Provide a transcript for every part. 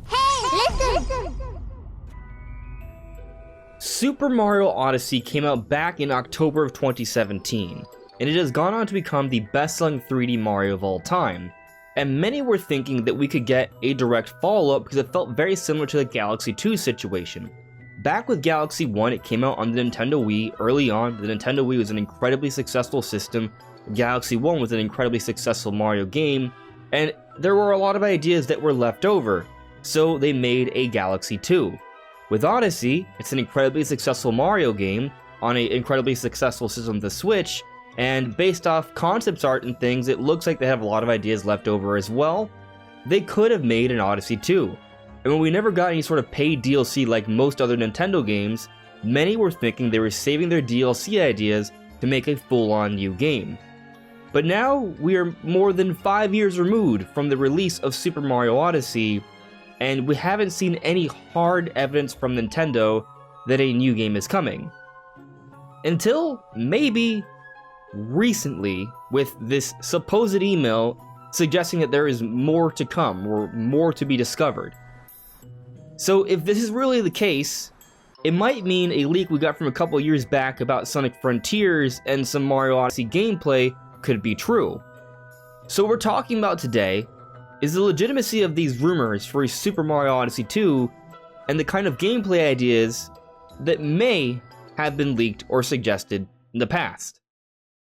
Hey, listen! Super Mario Odyssey came out back in October of 2017, and it has gone on to become the best-selling 3D Mario of all time. And many were thinking that we could get a direct follow-up because it felt very similar to the Galaxy 2 situation. Back with Galaxy 1, it came out on the Nintendo Wii early on. The Nintendo Wii was an incredibly successful system. Galaxy 1 was an incredibly successful Mario game, and there were a lot of ideas that were left over, so they made a Galaxy 2. With Odyssey, it's an incredibly successful Mario game on an incredibly successful system, the Switch, and based off concept art and things, it looks like they have a lot of ideas left over as well. They could have made an Odyssey 2. And when we never got any sort of paid DLC like most other Nintendo games, many were thinking they were saving their DLC ideas to make a full-on new game. But now, we are more than 5 years removed from the release of Super Mario Odyssey, and we haven't seen any hard evidence from Nintendo that a new game is coming. Until, maybe, recently, with this supposed email suggesting that there is more to come, or more to be discovered. So if this is really the case, it might mean a leak we got from a couple years back about Sonic Frontiers and some Mario Odyssey gameplay could be true. So what we're talking about today is the legitimacy of these rumors for a Super Mario Odyssey 2 and the kind of gameplay ideas that may have been leaked or suggested in the past.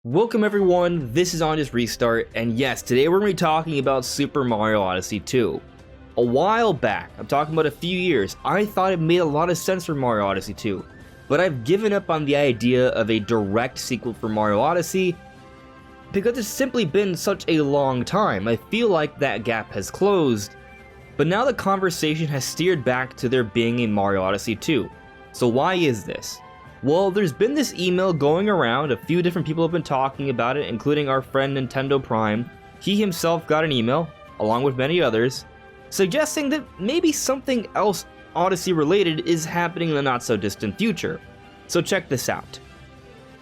Welcome everyone, this is Honest Restart, and yes, today we're going to be talking about Super Mario Odyssey 2. A while back, I'm talking about a few years, I thought it made a lot of sense for Mario Odyssey 2, but I've given up on the idea of a direct sequel for Mario Odyssey because it's simply been such a long time. I feel like that gap has closed, but now the conversation has steered back to there being a Mario Odyssey 2. So why is this? Well, there's been this email going around, a few different people have been talking about it, including our friend Nintendo Prime. He himself got an email, along with many others, suggesting that maybe something else Odyssey related is happening in the not so distant future. So check this out.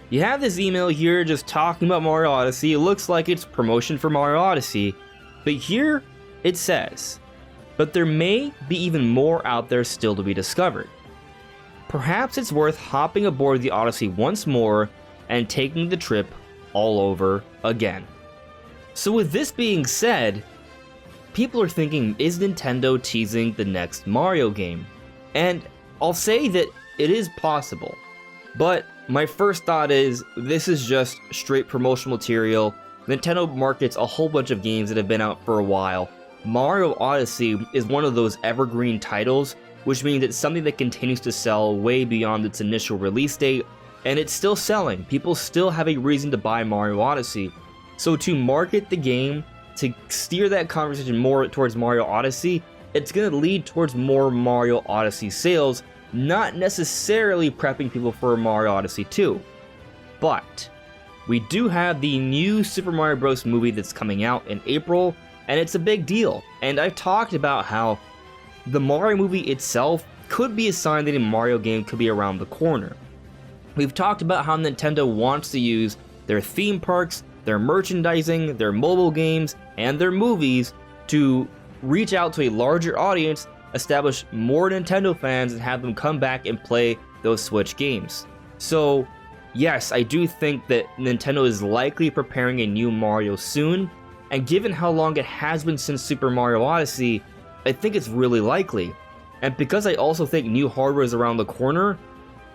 You have this email here just talking about Mario Odyssey. It looks like it's promotion for Mario Odyssey, but here it says, but there may be even more out there still to be discovered. Perhaps it's worth hopping aboard the Odyssey once more and taking the trip all over again. So with this being said, people are thinking, is Nintendo teasing the next Mario game? And I'll say that it is possible, but my first thought is, this is just straight promotional material. Nintendo markets a whole bunch of games that have been out for a while. Mario Odyssey is one of those evergreen titles, which means it's something that continues to sell way beyond its initial release date, and it's still selling. People still have a reason to buy Mario Odyssey. So to market the game, to steer that conversation more towards Mario Odyssey, it's going to lead towards more Mario Odyssey sales, not necessarily prepping people for Mario Odyssey 2. But we do have the new Super Mario Bros. Movie that's coming out in April, and it's a big deal. And I've talked about how the Mario movie itself could be a sign that a Mario game could be around the corner. We've talked about how Nintendo wants to use their theme parks, their merchandising, their mobile games, and their movies to reach out to a larger audience, establish more Nintendo fans, and have them come back and play those Switch games. So yes, I do think that Nintendo is likely preparing a new Mario soon, and given how long it has been since Super Mario Odyssey, I think it's really likely. And because I also think new hardware is around the corner,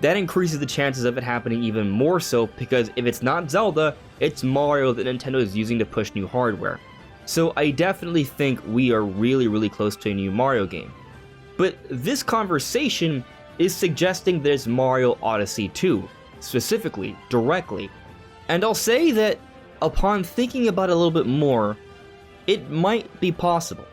that increases the chances of it happening even more so, because if it's not Zelda, it's Mario that Nintendo is using to push new hardware. So I definitely think we are really close to a new Mario game. But this conversation is suggesting there's Mario Odyssey 2, specifically, directly. And I'll say that upon thinking about it a little bit more, it might be possible.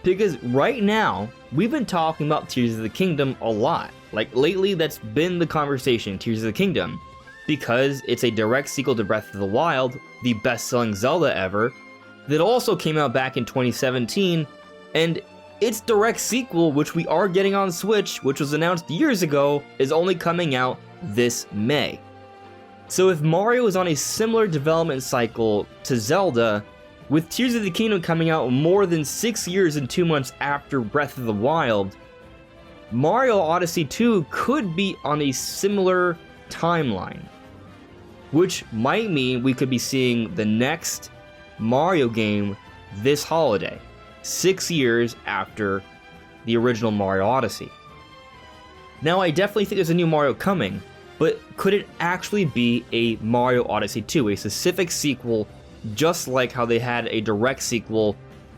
Because right now, we've been talking about Tears of the Kingdom a lot. Like lately, that's been the conversation, Tears of the Kingdom. Because it's a direct sequel to Breath of the Wild, the best-selling Zelda ever, that also came out back in 2017, and its direct sequel, which we are getting on Switch, which was announced years ago, is only coming out this May. So if Mario is on a similar development cycle to Zelda, With Tears of the Kingdom coming out more than 6 years and 2 months after Breath of the Wild, Mario Odyssey 2 could be on a similar timeline, which might mean we could be seeing the next Mario game this holiday, 6 years after the original Mario Odyssey. Now, I definitely think there's a new Mario coming, but could it actually be a Mario Odyssey 2, a specific sequel, just like how they had a direct sequel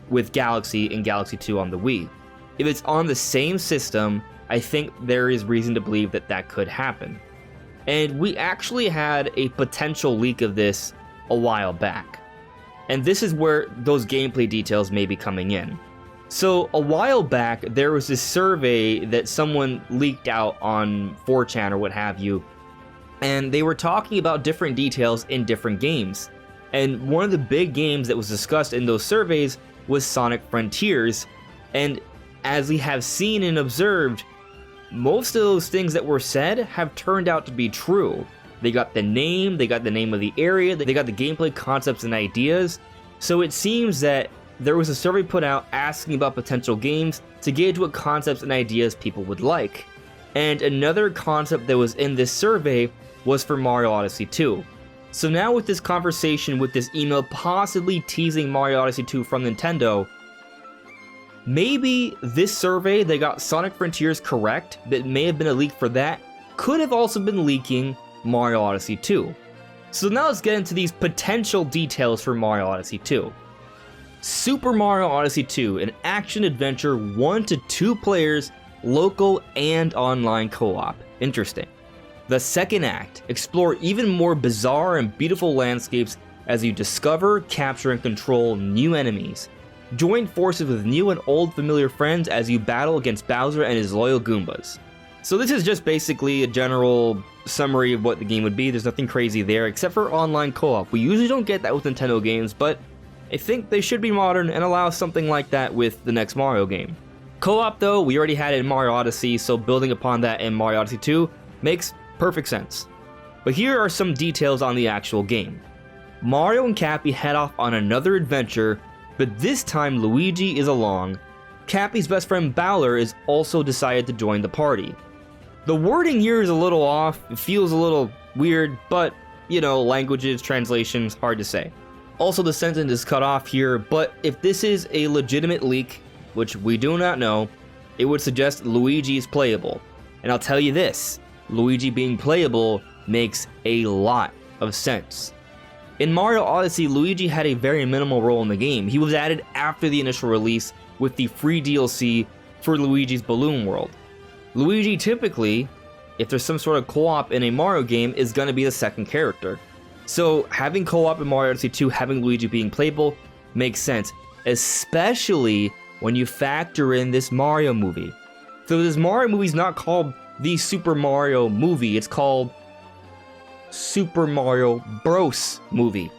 with Galaxy and Galaxy 2 on the Wii? If it's on the same system, I think there is reason to believe that that could happen. And we actually had a potential leak of this a while back. And this is where those gameplay details may be coming in. So a while back, there was this survey that someone leaked out on 4chan or what have you, and they were talking about different details in different games. And one of the big games that was discussed in those surveys was Sonic Frontiers, and as we have seen and observed, most of those things that were said have turned out to be true. They got the name of the area, they got the gameplay concepts and ideas, so it seems that there was a survey put out asking about potential games to gauge what concepts and ideas people would like. And another concept that was in this survey was for Mario Odyssey 2. So now with this conversation, with this email possibly teasing Mario Odyssey 2 from Nintendo, maybe this survey that got Sonic Frontiers correct, that may have been a leak for that, could have also been leaking Mario Odyssey 2. So now let's get into these potential details for Mario Odyssey 2. Super Mario Odyssey 2, an action-adventure 1 to 2 players, local and online co-op. Interesting. The second act, explore even more bizarre and beautiful landscapes as you discover, capture, and control new enemies. Join forces with new and old familiar friends as you battle against Bowser and his loyal Goombas. So this is just basically a general summary of what the game would be. There's nothing crazy there, except for online co-op. We usually don't get that with Nintendo games, but I think they should be modern and allow something like that with the next Mario game. Co-op though, we already had it in Mario Odyssey, so building upon that in Mario Odyssey 2 makes perfect sense. But here are some details on the actual game. Mario and Cappy head off on another adventure, but this time Luigi is along. Cappy's best friend Bowser is also decided to join the party. The wording here is a little off, it feels a little weird, but, you know, languages, translations, hard to say. Also, the sentence is cut off here, but if this is a legitimate leak, which we do not know, it would suggest Luigi is playable. And I'll tell you this, Luigi being playable makes a lot of sense. In Mario Odyssey, Luigi had a very minimal role in the game. He was added after the initial release with the free DLC for Luigi's Balloon World. Luigi typically, if there's some sort of co-op in a Mario game, is going to be the second character. So having co-op in Mario Odyssey 2, having Luigi being playable, makes sense, especially when you factor in this Mario movie. So this Mario movie is not called the Super Mario movie, it's called Super Mario Bros. Movie.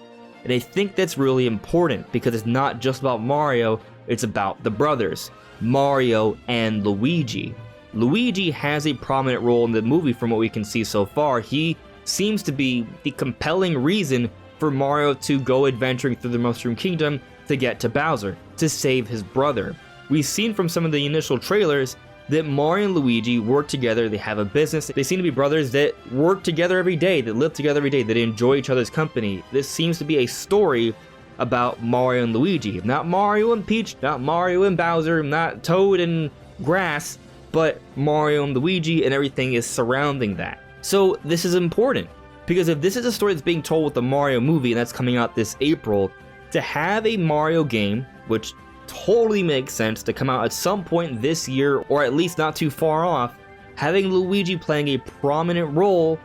And I think that's really important because it's not just about Mario, it's about the brothers, Mario and Luigi. Luigi has a prominent role in the movie from what we can see so far. He seems to be the compelling reason for Mario to go adventuring through the Mushroom Kingdom to get to Bowser, to save his brother. We've seen from some of the initial trailers that Mario and Luigi work together, they have a business, they seem to be brothers that work together every day, that live together every day, that enjoy each other's company. This seems to be a story about Mario and Luigi. Not Mario and Peach, not Mario and Bowser, not Toad and Grass, but Mario and Luigi, and everything is surrounding that. So this is important, because if this is a story that's being told with the Mario movie, and that's coming out this April, to have a Mario game, which totally makes sense to come out at some point this year, or at least not too far off, having Luigi playing a prominent role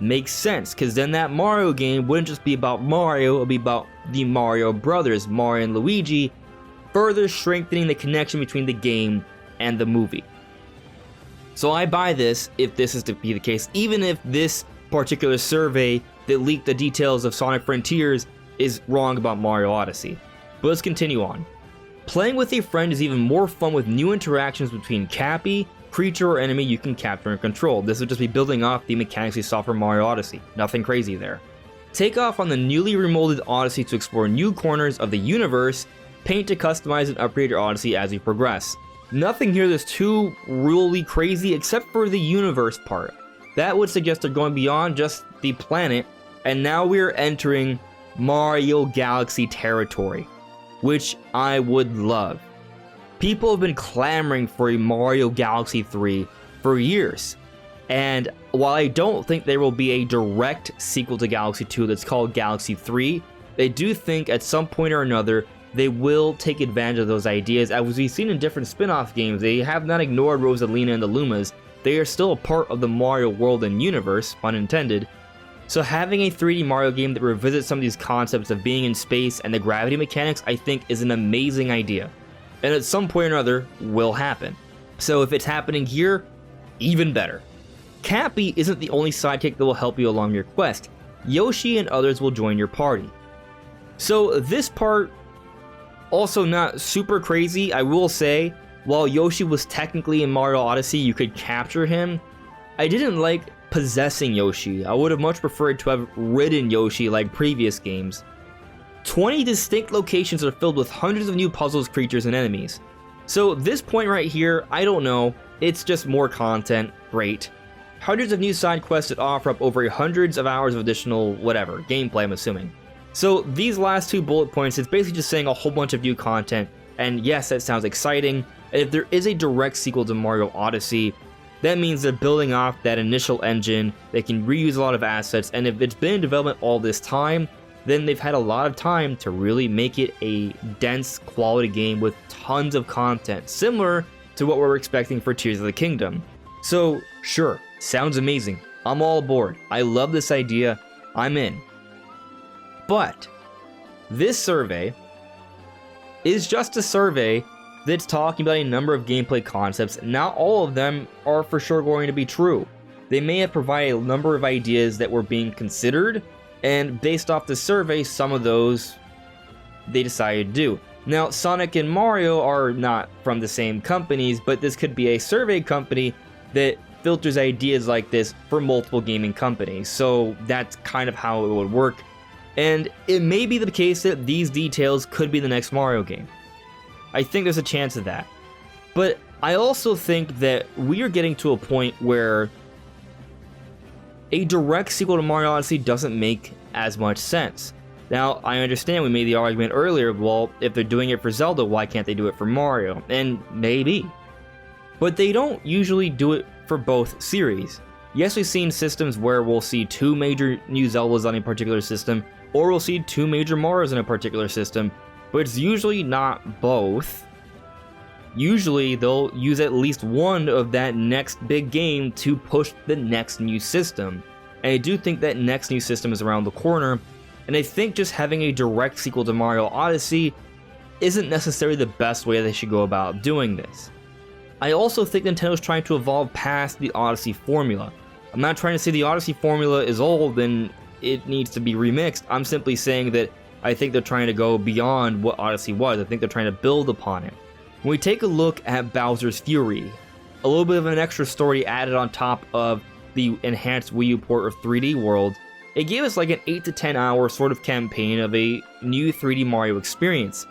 makes sense, because then that Mario game wouldn't just be about Mario, it would be about the Mario brothers, Mario and Luigi, further strengthening the connection between the game and the movie. So I buy this if this is to be the case, even if this particular survey that leaked the details of Sonic Frontiers is wrong about Mario Odyssey. But let's continue on. Playing with a friend is even more fun with new interactions between Cappy, creature or enemy you can capture and control. This would just be building off the mechanics we saw for Mario Odyssey. Nothing crazy there. Take off on the newly remolded Odyssey to explore new corners of the universe, paint to customize and upgrade your Odyssey as you progress. Nothing here that's too really crazy except for the universe part. That would suggest they're going beyond just the planet, and now we're entering Mario Galaxy territory, which I would love. People have been clamoring for a Mario Galaxy 3 for years, and while I don't think there will be a direct sequel to Galaxy 2 that's called Galaxy 3, I do think at some point or another they will take advantage of those ideas. As we've seen in different spin-off games, they have not ignored Rosalina and the Lumas. They are still a part of the Mario world and universe, pun intended. So having a 3D Mario game that revisits some of these concepts of being in space and the gravity mechanics, I think is an amazing idea. And at some point or another, will happen. So if it's happening here, even better. Cappy isn't the only sidekick that will help you along your quest. Yoshi and others will join your party. So this part, also not super crazy. I will say, while Yoshi was technically in Mario Odyssey, you could capture him, I didn't like possessing Yoshi. I would have much preferred to have ridden Yoshi like previous games. 20 distinct locations are filled with hundreds of new puzzles, creatures, and enemies. So this point right here, I don't know, it's just more content, great. Hundreds of new side quests that offer up over hundreds of hours of additional whatever, gameplay I'm assuming. So these last two bullet points, it's basically just saying a whole bunch of new content, and yes, that sounds exciting, and if there is a direct sequel to Mario Odyssey, that means they're building off that initial engine, they can reuse a lot of assets, and if it's been in development all this time, then they've had a lot of time to really make it a dense, quality game with tons of content, similar to what we're expecting for Tears of the Kingdom. So, sure, sounds amazing. I'm all aboard. I love this idea. I'm in. But, this survey is just a survey that's talking about a number of gameplay concepts. Not all of them are for sure going to be true. They may have provided a number of ideas that were being considered, and based off the survey, some of those they decided to do. Now, Sonic and Mario are not from the same companies, but this could be a survey company that filters ideas like this for multiple gaming companies. So that's kind of how it would work. And it may be the case that these details could be the next Mario game. I think there's a chance of that. But I also think that we are getting to a point where a direct sequel to Mario Odyssey doesn't make as much sense. Now, I understand we made the argument earlier, well, if they're doing it for Zelda, why can't they do it for Mario? And maybe. But they don't usually do it for both series. Yes, we've seen systems where we'll see two major new Zeldas on a particular system, or we'll see two major Marios in a particular system, but it's usually not both. Usually, they'll use at least one of that next big game to push the next new system. And I do think that next new system is around the corner, and I think just having a direct sequel to Mario Odyssey isn't necessarily the best way they should go about doing this. I also think Nintendo's trying to evolve past the Odyssey formula. I'm not trying to say the Odyssey formula is old and it needs to be remixed. I'm simply saying that I think they're trying to go beyond what Odyssey was. I think they're trying to build upon it. When we take a look at Bowser's Fury, a little bit of an extra story added on top of the enhanced Wii U port of 3D World, it gave us like an 8 to 10 hour sort of campaign of a new 3D Mario experience.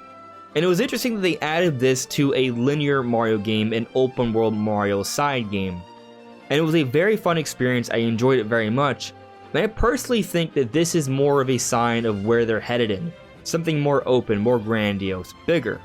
And it was interesting that they added this to a linear Mario game, an open world Mario side game. And it was a very fun experience, I enjoyed it very much. And I personally think that this is more of a sign of where they're headed in. Something more open, more grandiose, bigger.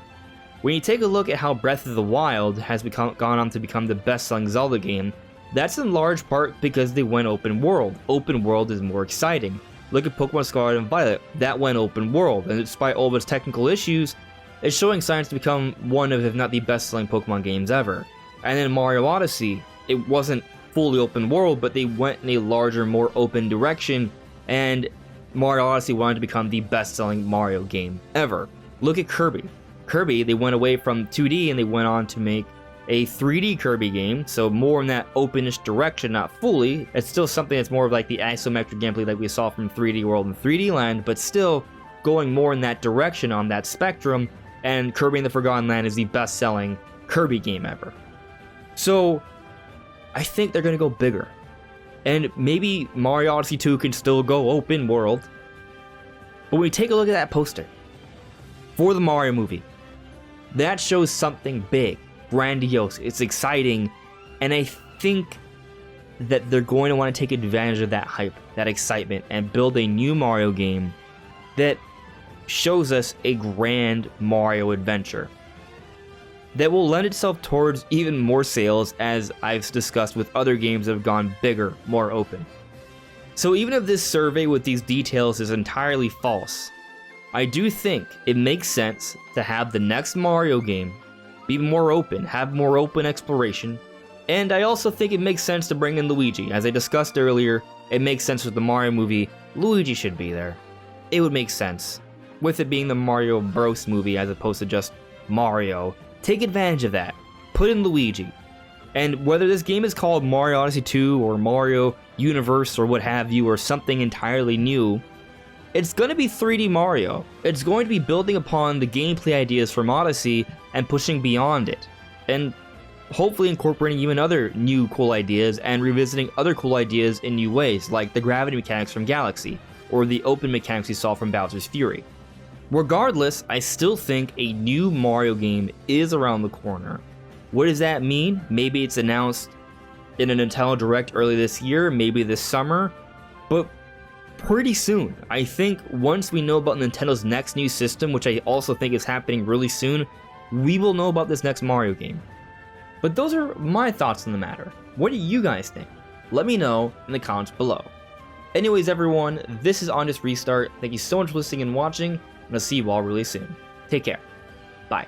When you take a look at how Breath of the Wild has gone on to become the best-selling Zelda game, that's in large part because they went open world. Open world is more exciting. Look at Pokemon Scarlet and Violet, that went open world, and despite all of its technical issues, it's showing signs to become one of, if not the best-selling Pokemon games ever. And then Mario Odyssey, it wasn't fully open world, but they went in a larger, more open direction, and Mario Odyssey wanted to become the best-selling Mario game ever. Look at Kirby. Kirby, they went away from 2D and they went on to make a 3D Kirby game, so more in that openish direction, not fully. It's still something that's more of like the isometric gameplay like we saw from 3D World and 3D Land, but still going more in that direction on that spectrum, and Kirby and the Forgotten Land is the best-selling Kirby game ever. So, I think they're going to go bigger. And maybe Mario Odyssey 2 can still go open world, But when we take a look at that poster for the Mario movie, that shows something big, grandiose, it's exciting, and I think that they're going to want to take advantage of that hype, that excitement, and build a new Mario game that shows us a grand Mario adventure that will lend itself towards even more sales, as I've discussed with other games that have gone bigger, more open. So even if this survey with these details is entirely false, I do think it makes sense to have the next Mario game be more open, have more open exploration, and I also think it makes sense to bring in Luigi. As I discussed earlier, it makes sense with the Mario movie, Luigi should be there. It would make sense, with it being the Mario Bros movie as opposed to just Mario. Take advantage of that, put in Luigi. And whether this game is called Mario Odyssey 2 or Mario Universe or what have you, or something entirely new, it's going to be 3D Mario. It's going to be building upon the gameplay ideas from Odyssey and pushing beyond it. And hopefully incorporating even other new cool ideas and revisiting other cool ideas in new ways, like the gravity mechanics from Galaxy, or the open mechanics we saw from Bowser's Fury. Regardless, I still think a new Mario game is around the corner. What does that mean? Maybe it's announced in a Nintendo Direct early this year, maybe this summer, but pretty soon. I think once we know about Nintendo's next new system, which I also think is happening really soon, we will know about this next Mario game. But those are my thoughts on the matter. What do you guys think? Let me know in the comments below. Anyways, everyone, this is On This Restart. Thank you so much for listening and watching, and I'll see you all really soon. Take care. Bye.